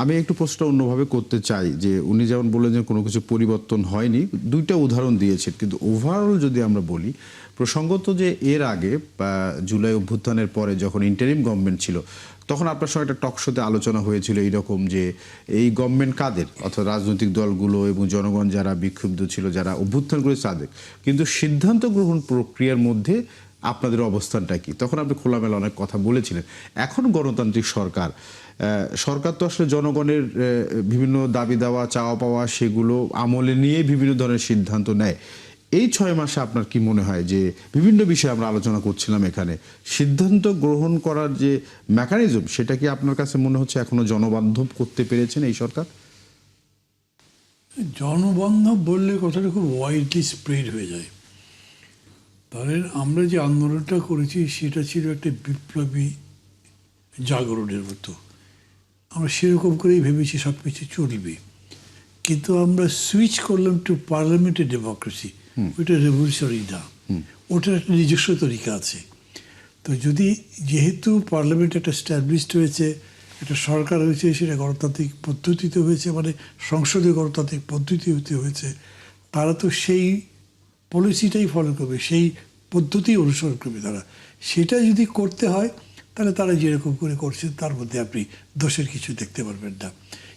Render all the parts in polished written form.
আমি একটু প্রশ্নটা অন্যভাবে করতে চাই যে উনি যেমন বললেন যে কোনো কিছু পরিবর্তন হয়নি, দুইটা উদাহরণ দিয়েছেন, কিন্তু ওভারঅল যদি আমরা বলি, প্রসঙ্গত যে এর আগে জুলাই অভ্যুত্থানের পরে যখন ইন্টারিম গভর্নমেন্ট ছিল, তখন আপনার সঙ্গে একটা টক শোতে আলোচনা হয়েছিল এইরকম যে এই গভর্নমেন্ট কাদের, অর্থাৎ রাজনৈতিক দলগুলো এবং জনগণ যারা বিক্ষুব্ধ ছিল, যারা অভ্যুত্থান করে তাদের, কিন্তু সিদ্ধান্ত গ্রহণ প্রক্রিয়ার মধ্যে আপনাদের অবস্থানটা কি? তখন আপনি খোলামেলা অনেক কথা বলেছিলেন। এখন গণতান্ত্রিক সরকার, সরকার তো আসলে জনগণের বিভিন্ন দাবি দেওয়া, চাওয়া পাওয়া সেগুলো আমলে নিয়ে বিভিন্ন ধরনের সিদ্ধান্ত নেয়। এই 6 মাসে আপনার কি মনে হয় যে বিভিন্ন বিষয়ে আমরা আলোচনা করছিলাম এখানে, সিদ্ধান্ত গ্রহণ করার যে মেকানিজম সেটা কি আপনার কাছে মনে হচ্ছে এখনো জনবান্ধব করতে পেরেছেন এই সরকার? জনবান্ধব বললে কথাটা খুব ওয়াইডলি স্প্রেড হয়ে যায়। ধরেন আমরা যে আন্দোলনটা করেছি সেটা ছিল একটা বিপ্লবী জাগরণের মতো। আমরা সেরকম করেই ভেবেছি সব কিছু চলবে, কিন্তু আমরা সুইচ করলাম টু পার্লামেন্টের ডেমোক্রেসি। ওইটা রেভলিউশনারি না, ওটার একটা নিজস্ব তরিকা আছে। তো যদি যেহেতু পার্লামেন্ট একটা স্ট্যাবলিশড হয়েছে, একটা সরকার হয়েছে, সেটা গণতান্ত্রিক পদ্ধতিতে হয়েছে, মানে সংসদীয় গণতান্ত্রিক পদ্ধতিতে হয়েছে, তারা তো সেই পলিসিটাই ফলো করবে, সেই পদ্ধতি অনুসরণ করবে তারা। সেটা যদি করতে হয় তাহলে তারা যেরকম করে করছে তার মধ্যে আপনি দোষের কিছু দেখতে পারবেন না।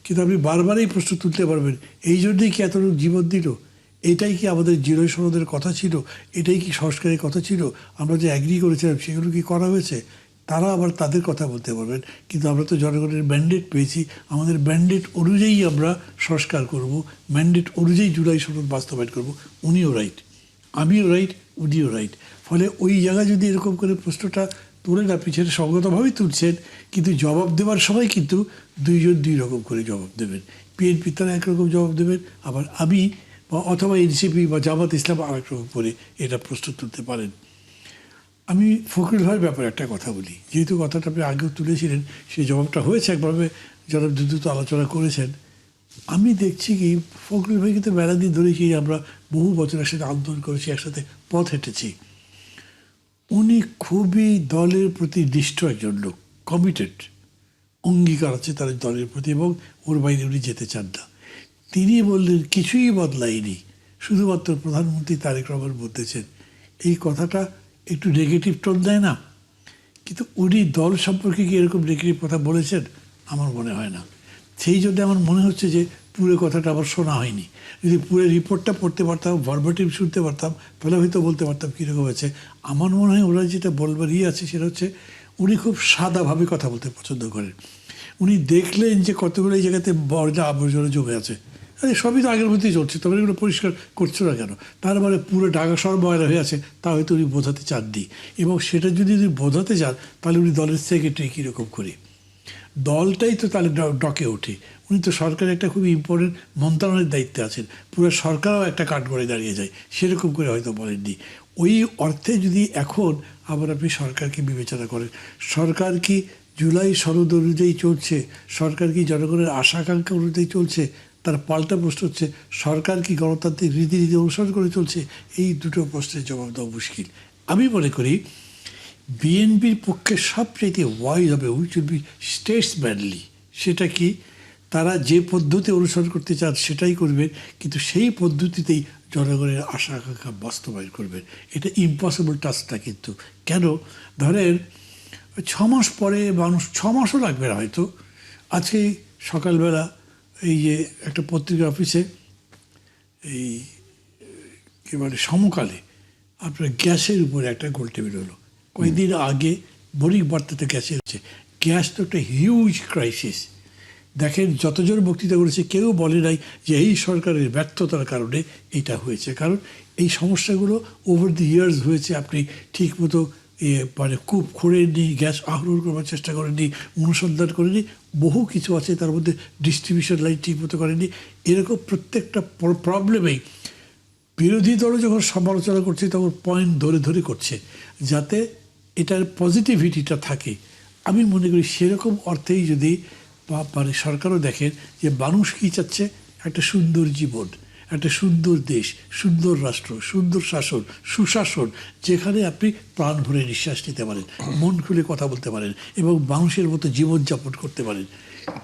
কিন্তু আপনি বারবারই প্রশ্ন তুলতে পারবেন, এই জন্যই কি এত লোক জীবন দিল? এটাই কি আমাদের জিরোই সনদের কথা ছিল? এটাই কি সংস্কারের কথা ছিল? আমরা যে অ্যাগ্রি করেছিলাম সেগুলো কি করা হয়েছে? তারা আবার তাদের কথা বলতে পারবেন, কিন্তু আমরা তো জনগণের ম্যান্ডেট পেয়েছি, আমাদের ম্যান্ডেট অনুযায়ী আমরা সংস্কার করব, ম্যান্ডেট অনুযায়ী জুলাই সনদ বাস্তবায়ন করব। উনিও রাইট, আমিও রাইট, উনিও রাইট। ফলে ওই জায়গায় যদি এরকম করে প্রশ্নটা তোলেন, আপনি সেটা সঙ্গতভাবেই তুলছেন, কিন্তু জবাব দেওয়ার সময় কিন্তু দুইজন দুই রকম করে জবাব দেবেন। বিএনপি তারা একরকম জবাব দেবেন, আবার আমি বা অথবা এনসিপি বা জামাত ইসলাম আরেক রকম করে এটা প্রশ্ন তুলতে পারেন। আমি ফখরুল ভাইয়ের ব্যাপারে একটা কথা বলি, যেহেতু কথাটা আপনি আগেও তুলেছিলেন, সেই জবাবটা হয়েছে একভাবে, যারা দ্রুত আলোচনা করেছেন। আমি দেখছি কি, ফখরুল ভাই কিন্তু মেলা দিন ধরেছি, আমরা বহু বছর একসাথে আন্দোলন করেছি, একসাথে পথ হেঁটেছি। উনি খুবই দলের প্রতি নিষ্ঠ একজন লোক, কমিটেড, অঙ্গীকার আছে তার দলের প্রতি, এবং ওর বাইরে উনি যেতে চান না। তিনি বললেন কিছুই বদলায়নি, শুধুমাত্র প্রধানমন্ত্রী তারেক রহমান বলতেছেন। এই কথাটা একটু নেগেটিভ টোন দেয় না? কিন্তু উনি দল সম্পর্কে কি এরকম নেগেটিভ কথা বলেছেন? আমার মনে হয় না। সেই জন্য আমার মনে হচ্ছে যে পুরো কথাটা আবার শোনা হয়নি। যদি পুরো রিপোর্টটা পড়তে পারতাম, ভার্বাটিভ শুনতে পারতাম, তাহলে হয়তো বলতে পারতাম কীরকম হয়েছে। আমার মনে হয় ওরা যেটা বলবার আছে সেটা হচ্ছে, উনি খুব সাদাভাবে কথা বলতে পছন্দ করেন। উনি দেখলেন যে কতগুলো এই জায়গাতে বর্জা আবর্জনা জমে আছে, আরে সবই তো আগের মধ্যেই চলছে, তবে এগুলো পরিষ্কার করছো না কেন? তার মানে পুরো ঢাকা শহর ময়লা হয়ে আছে, তা হয়তো উনি বোঝাতে চাননি। এবং সেটা যদি উনি বোঝাতে চান, তাহলে উনি দলের সেক্রেটারি কীরকম করে, দলটাই তো তাহলে ডকে ওঠে। উনি তো সরকারের একটা খুবই ইম্পর্টেন্ট মন্ত্রণালয়ের দায়িত্বে আছেন, পুরো সরকারও একটা কাঠগড়ে দাঁড়িয়ে যায়, সেরকম করে হয়তো বলেননি। ওই অর্থে যদি এখন আবার আপনি সরকারকে বিবেচনা করেন, সরকার কি জুলাই সনদ অনুযায়ী চলছে, সরকার কি জনগণের আশা আকাঙ্ক্ষা অনুযায়ী চলছে, তার পাল্টা প্রশ্ন হচ্ছে সরকার কি গণতান্ত্রিক রীতিনীতি অনুসরণ করে চলছে? এই দুটো প্রশ্নের জবাব দেওয়া মুশকিল। আমি মনে করি বিএনপির পক্ষে সবচেয়ে ওয়াইজ হবে, উইচ উইল বি স্টেটসম্যানলি। সেটা কি, তারা যে পদ্ধতি অনুসরণ করতে চান সেটাই করবেন, কিন্তু সেই পদ্ধতিতেই জনগণের আশা আকাঙ্ক্ষা বাস্তবায়ন করবেন। এটা ইম্পসিবল টাস্কটা কিন্তু। কেন? ধরেন 6 মাস পরে মানুষ, 6 মাসও লাগবে না হয়তো। আজকে সকালবেলা এই যে একটা পত্রিকা অফিসে এই কী বলে সমকালে আপনার গ্যাসের উপরে একটা গোলটেবিল হলো। কয়েকদিন আগে বণিক বার্তাতে গ্যাসের হচ্ছে, গ্যাস তো একটা হিউজ ক্রাইসিস। দেখেন যতজন বক্তৃতা করেছে কেউ বলে নাই যে এই সরকারের ব্যর্থতার কারণে এটা হয়েছে, কারণ এই সমস্যাগুলো ওভার দি ইয়ার্স হয়েছে। আপনি ঠিকমতো মানে কূপ খোঁড়েননি, গ্যাস আহরণ করবার চেষ্টা করেননি, অনুসন্ধান করেননি, বহু কিছু আছে তার মধ্যে, ডিস্ট্রিবিউশন লাইন ঠিকমতো করেননি। এরকম প্রত্যেকটা প্রবলেমেই বিরোধী দল যখন সমালোচনা করছে তখন পয়েন্ট ধরে ধরে করছে, যাতে এটার পজিটিভিটিটা থাকে। আমি মনে করি সেরকম অর্থেই যদি মানে সরকারও দেখেন যে মানুষ কী চাচ্ছে, একটা সুন্দর জীবন, একটা সুন্দর দেশ, সুন্দর রাষ্ট্র, সুন্দর শাসন, সুশাসন, যেখানে আপনি প্রাণ ভরে নিঃশ্বাস নিতে পারেন, মন খুলে কথা বলতে পারেন এবং মানুষের মতো জীবনযাপন করতে পারেন।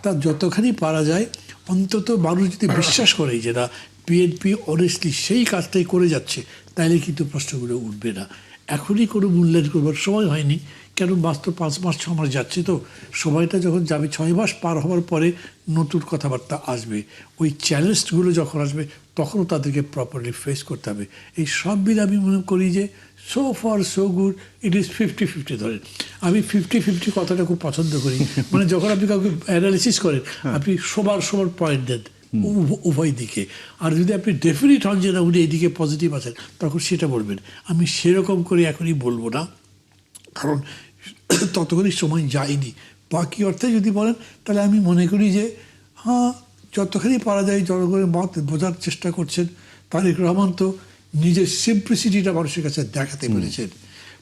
তা যতখানি পারা যায় অন্তত মানুষ যদি বিশ্বাস করে যে না বিএনপি অনেস্টলি সেই কাজটাই করে যাচ্ছে, তাহলে কিন্তু প্রশ্নগুলো উঠবে না। এখনই কোনো মূল্যায়ন করবার সময় হয়নি, কেন বাস্তব 5 মাস 6 মাস যাচ্ছে, তো সময়টা যখন যাবে 6 মাস পার হওয়ার পরে নতুন কথাবার্তা আসবে। ওই চ্যালেঞ্জগুলো যখন আসবে তখনও তাদেরকে প্রপারলি ফেস করতে হবে। এই সব মিলে আমি মনে করি যে so far so good, it is 50-50 ধরেন। আমি 50-50 কথাটা খুব পছন্দ করি। মানে যখন আপনি কাউকে অ্যানালিসিস করেন আপনি সবার পয়েন্ট দেন উভয় দিকে, আর যদি আপনি ডেফিনিট হন যে না উনি এইদিকে পজিটিভ আছেন তখন সেটা বলবেন। আমি সেরকম করে এখনই বলবো না, কারণ ততক্ষণই সময় যায়নি। বাকি অর্থে যদি বলেন তাহলে আমি মনে করি যে হ্যাঁ, যতখানি পারা যায় জনগণের মত বোঝার চেষ্টা করছেন। তারেক রহমান তো নিজের সিম্পলিসিটিটা মানুষের কাছে দেখাতে পেরেছেন।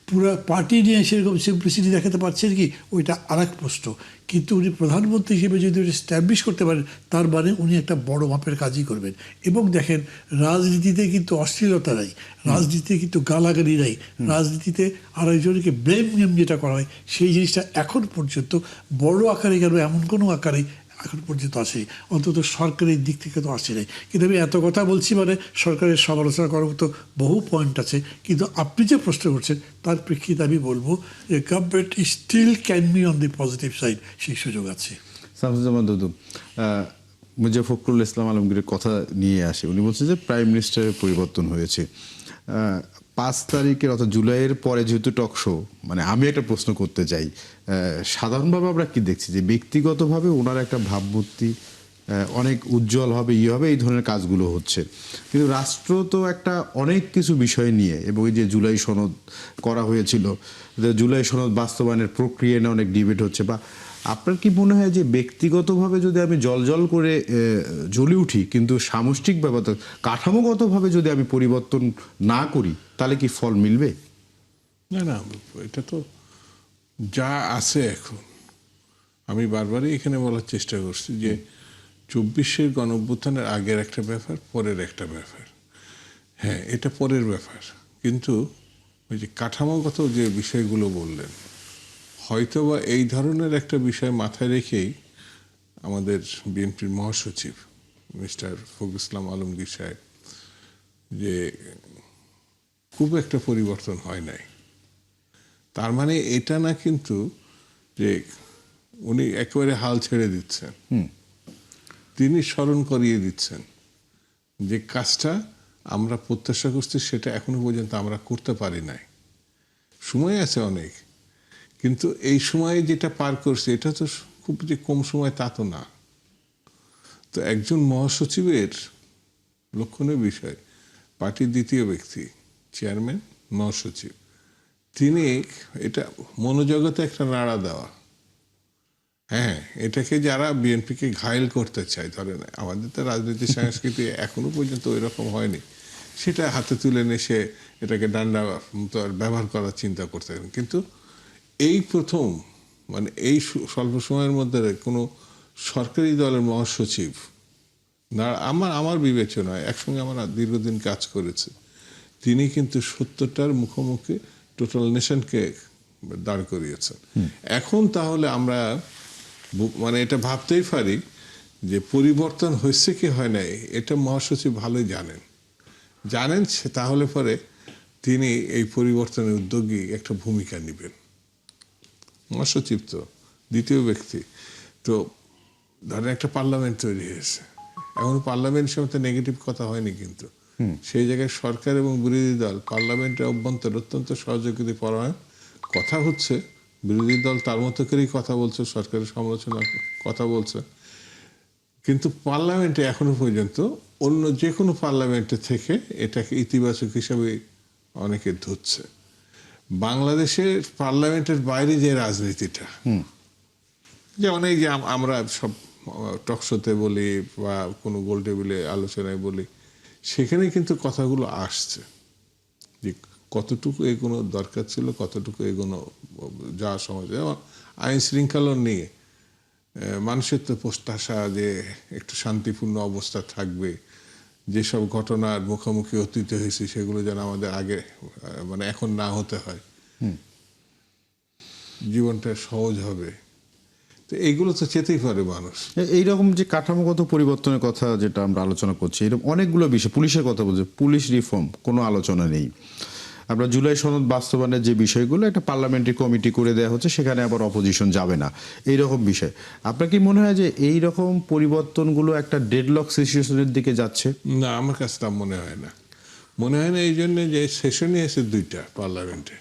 পুরো পার্টি নিয়ে সেরকম সিম্পলিসিটি দেখাতে পারছেন কি, ওইটা আর এক প্রশ্ন। কিন্তু উনি প্রধানমন্ত্রী হিসেবে যদি স্ট্যাবলিশ করতে পারেন তার মানে উনি একটা বড় মাপের কাজই করবেন। এবং দেখেন, রাজনীতিতে কিন্তু অশ্লীলতা নাই, রাজনীতিতে কিন্তু গালাগালি নাই, রাজনীতিতে আরেকজনকে ব্লেম গেম যেটা করা হয় সেই জিনিসটা এখন পর্যন্ত বড় আকারে কেন এমন কোনো আকারে এখন পর্যন্ত আসে, অন্তত সরকারের দিক থেকে তো আসে নাই। কিন্তু আমি এত কথা বলছি মানে সরকারের সমালোচনা করার মতো বহু পয়েন্ট আছে, কিন্তু আপনি যে প্রশ্ন করছেন তার প্রেক্ষিতে আমি বলবো যে government still can be on the positive side, সেই সুযোগ আছে। শামসুজ্জামান দুদু, মির্জা ফখরুল ইসলাম আলমগীরের কথা নিয়ে আসে। উনি বলছেন যে প্রাইম মিনিস্টারের পরিবর্তন হয়েছে 5 তারিখের অর্থাৎ জুলাইয়ের পরে, যেহেতু টকশো, মানে আমি একটা প্রশ্ন করতে চাই। সাধারণভাবে আমরা কি দেখছি যে ব্যক্তিগতভাবে ওনার একটা ভাবমূর্তি অনেক উজ্জ্বল হবে, হবে, এই ধরনের কাজগুলো হচ্ছে, কিন্তু রাষ্ট্র তো একটা অনেক কিছু বিষয় নিয়ে, এবং এই যে জুলাই সনদ করা হয়েছিল, জুলাই সনদ বাস্তবায়নের প্রক্রিয়া নিয়ে অনেক ডিবেট হচ্ছে। বা আপনার কি মনে হয় যে ব্যক্তিগতভাবে যদি আমি জল করে জ্বলে উঠি, কিন্তু সামষ্টিক ব্যাপার কাঠামোগতভাবে যদি আমি পরিবর্তন না করি, তাহলে কি ফল মিলবে? না না, এটা তো যা আছে এখন, আমি বারবারই এখানে বলার চেষ্টা করছি যে 24-এর গণঅভ্যুত্থানের আগের একটা ব্যাপার, পরের একটা ব্যাপার। হ্যাঁ, এটা পরের ব্যাপার, কিন্তু ওই যে কাঠামোগত যে বিষয়গুলো বললেন, হয়তোবা এই ধরনের একটা বিষয় মাথায় রেখেই আমাদের বিএনপির মহাসচিব মিস্টার ফখরুল ইসলাম আলমগীর সাহেব যে খুব একটা পরিবর্তন হয় নাই। তার মানে এটা না কিন্তু যে উনি একেবারে হাল ছেড়ে দিচ্ছেন, তিনি স্মরণ করিয়ে দিচ্ছেন যে কাজটা আমরা প্রত্যাশা করছি সেটা এখনো পর্যন্ত আমরা করতে পারি নাই। সময় আছে অনেক, কিন্তু এই সময়ে যেটা পার করছে এটা তো খুব যে কম সময় তা তো না। তো একজন মহাসচিবের লক্ষণীয় বিষয়, পার্টির দ্বিতীয় ব্যক্তি, চেয়ারম্যান, মহাসচিব, তিনি এটা মনোজগতে একটা নাড়া দেওয়া। হ্যাঁ, এটাকে যারা বিএনপিকে ঘায়েল করতে চায়, ধরেন আমাদের তো রাজনীতি সংস্কৃতি এখনো পর্যন্ত ওই রকম হয়নি, সেটা হাতে তুলে নিয়ে সে এটাকে ডান্ডা মতো ব্যবহার করার চিন্তা করতে পারেন। কিন্তু এই প্রথম, মানে এই স্বল্প সময়ের মধ্যে কোনো সরকারি দলের মহাসচিব না, আমার বিবেচনায়, একসঙ্গে আমরা দীর্ঘদিন কাজ করেছে, তিনি কিন্তু সত্যটার মুখোমুখি টোটাল নেশনকে দাঁড় করিয়েছেন। এখন তাহলে আমরা মানে এটা ভাবতেই পারি যে পরিবর্তন হয়েছে কি হয় নাই, এটা মহাসচিব ভালোই জানেন তাহলে পরে তিনি এই পরিবর্তনের উদ্যোগী একটা ভূমিকা নেবেন। মহাসচিব তো দ্বিতীয় ব্যক্তি। তো ধরেন একটা পার্লামেন্ট তৈরি হয়েছে, এখন পার্লামেন্ট সময় নেগেটিভ কথা হয়নি, কিন্তু সেই জায়গায় সরকার এবং বিরোধী দল পার্লামেন্টের অভ্যন্তরে অত্যন্ত সহযোগিতা পরায়ণ কথা হচ্ছে। বিরোধী দল তার মতো করেই কথা বলছে, সরকারের সমালোচনার কথা বলছে, কিন্তু পার্লামেন্টে এখনো পর্যন্ত অন্য যে কোনো পার্লামেন্টে থেকে এটাকে ইতিবাচক হিসাবে অনেকে ধরছে। বাংলাদেশের পার্লামেন্টের বাইরে যে রাজনীতিটা, যেমন এই যে আমরা সব টকশোতে বলি বা কোনো গোল টেবিলে আলোচনায় বলি, সেখানে কিন্তু কথাগুলো আসছে যে কতটুকু এগোনো দরকার ছিল, কতটুকু এগোনো যাওয়া সমাজ। যেমন আইন শৃঙ্খলা নিয়ে মানুষের তো প্রত্যাশা যে একটু শান্তিপূর্ণ অবস্থা থাকবে, যেসব ঘটনার মুখোমুখি অতীতে হয়েছে সেগুলো যেন আমাদের আগে মানে এখন না হতে হয়, জীবনটা সহজ হবে। তো এইগুলো তো চেতেই পারে মানুষ। এইরকম যে কাঠামোগত পরিবর্তনের কথা যেটা আমরা আলোচনা করছি, এরকম অনেকগুলো বিষয়, পুলিশের কথা বলছে, পুলিশ রিফর্ম কোনো আলোচনা নেই। আমরা জুলাই সনদ বাস্তবায়নের যে বিষয়গুলো একটা পার্লামেন্টারি কমিটি করে দেওয়া হচ্ছে, সেখানে আবার অপোজিশন যাবে না, এইরকম বিষয়। আপনার কি মনে হয় যে এই রকম পরিবর্তনগুলো একটা ডেডলক সিচুয়েশনের দিকে যাচ্ছে? না, আমার কাছে তা মনে হয় না। মনে হয় না এই জন্য যে সেশনই আছে দুইটা পার্লামেন্টে,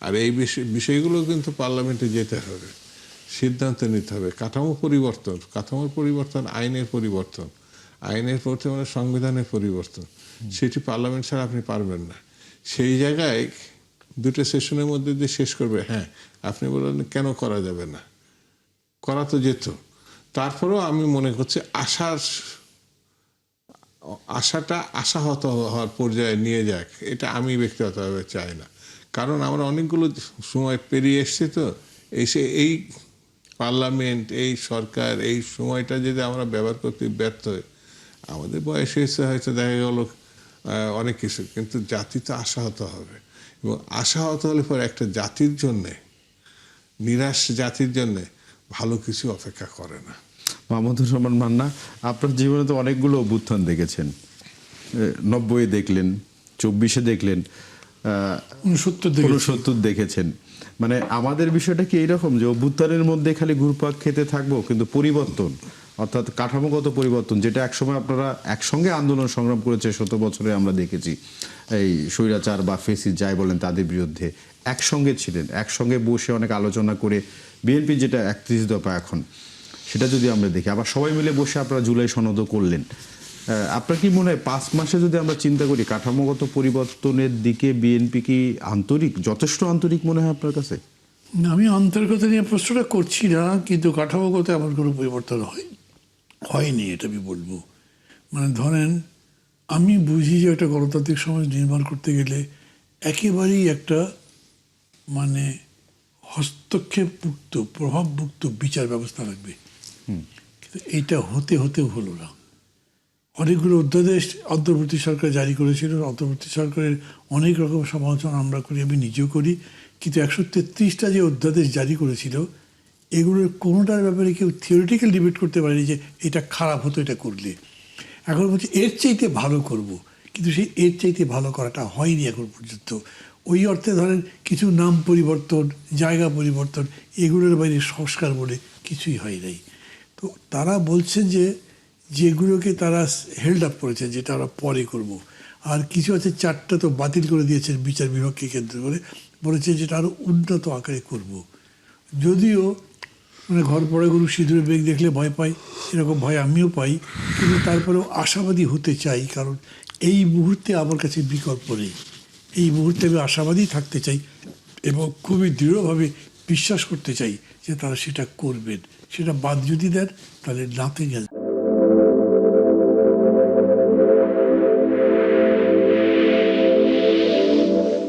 আর এই বিষয়গুলো কিন্তু পার্লামেন্টে যেতে হবে, সিদ্ধান্ত নিতে হবে। কাঠামোর পরিবর্তন, আইনের পরিবর্তন, মানে সংবিধানের পরিবর্তন, সেটি পার্লামেন্ট ছাড়া আপনি পারবেন না। সেই জায়গায় দুটো সেশনের মধ্যে দিয়ে শেষ করবে। হ্যাঁ, আপনি বললেন কেন করা যাবে না, করা তো যেত। তারপরেও আমি মনে করছি আশাটা আশাহত হওয়ার পর্যায়ে নিয়ে যাক, এটা আমি ব্যক্তিগতভাবে চাই না। কারণ আমরা অনেকগুলো সময় পেরিয়ে এসেছি, তো এই পার্লামেন্ট, এই সরকার, এই সময়টা যদি আমরা ব্যবহার করতে ব্যর্থ হই, আমাদের বয়স হয়েছে, হয়তো দেখা গেল অনেক কিছু, কিন্তু জাতি তো আশাহত হবে। এবং আশাহত হলে পরে একটা জাতির জন্যে, নিরাশ জাতির জন্যে ভালো কিছু অপেক্ষা করে না। মাহমুদুর রহমান মান্না, আপনার জীবনে তো অনেকগুলো অভ্যুত্থান দেখেছেন। 90 দেখলেন, 24 দেখলেন, 69 দেখেছেন। মানে আমাদের বিষয়টা কি এইরকম যে অভ্যুত্থানের মধ্যে খালি ঘুরপাক খেতে থাকবো, কিন্তু পরিবর্তন অর্থাৎ কাঠামোগত পরিবর্তন, যেটা একসময় আপনারা একসঙ্গে আন্দোলন সংগ্রাম করেছে 17 বছরে আমরা দেখেছি, এই স্বৈরাচার বা ফেসিস্ট যাই বলেন তাদের বিরুদ্ধে একসঙ্গে ছিলেন, একসঙ্গে বসে অনেক আলোচনা করে বিএনপি যেটা 31 দফা এখন, সেটা যদি আমরা দেখি, আবার সবাই মিলে বসে আপনারা জুলাই সনদও করলেন। আপনার কি মনে হয় 5 মাসে যদি আমরা চিন্তা করি কাঠামোগত পরিবর্তনের দিকে বিএনপি কি যথেষ্ট আন্তরিক মনে হয় আপনার কাছে? আমি আন্তরিকতা নিয়ে প্রশ্নটা করছি না, কিন্তু কাঠামোগত এমন কোনো পরিবর্তন হয়নি, এটা আমি বলবো। মানে ধরেন, আমি বুঝি যে একটা গণতান্ত্রিক সমাজ নির্মাণ করতে গেলে একেবারেই একটা মানে হস্তক্ষেপমুক্ত, প্রভাবমুক্ত বিচার ব্যবস্থা লাগবে। কিন্তু এইটা হতেও হলো না। অনেকগুলো অধ্যাদেশ অন্তর্বর্তী সরকার জারি করেছিল, অন্তর্বর্তী সরকারের অনেক রকম সমালোচনা আমরা করি, আমি নিজেও করি, কিন্তু 133টা যে অধ্যাদেশ জারি করেছিল, এগুলোর কোনোটার ব্যাপারে কেউ থিওরিটিক্যাল ডিবেট করতে পারেনি যে এটা খারাপ হতো এটা করলে। এখন বলছি এর চাইতে ভালো করব, কিন্তু সেই এর চাইতে ভালো করাটা হয়নি এখন পর্যন্ত। ওই অর্থে ধরেন কিছু নাম পরিবর্তন, জায়গা পরিবর্তন, এগুলোর বাইরে সংস্কার বলে কিছুই হয় নাই। তো তারা বলছেন যে যেগুলোকে তারা হেল্ড আপ করেছে, যেটা আমরা পরে করব, আর কিছু আছে 4টা তো বাতিল করে দিয়েছেন বিচার বিভাগকে কেন্দ্র করে, বলেছে যেটা আরও উন্নত আকারে করব। যদিও মানে ঘর পড়ে গরু সিঁদুরে বেগ দেখলে ভয় পাই, এরকম ভয় আমিও পাই, কিন্তু তারপরেও আশাবাদী হতে চাই, কারণ এই মুহূর্তে আমার কাছে বিকল্প নেই। এই মুহূর্তে আমি আশাবাদী থাকতে চাই এবং খুবই দৃঢ়ভাবে বিশ্বাস করতে চাই যে তারা সেটা করবেন। সেটা বাদ যদি দেন তাহলে নাথিং এলস।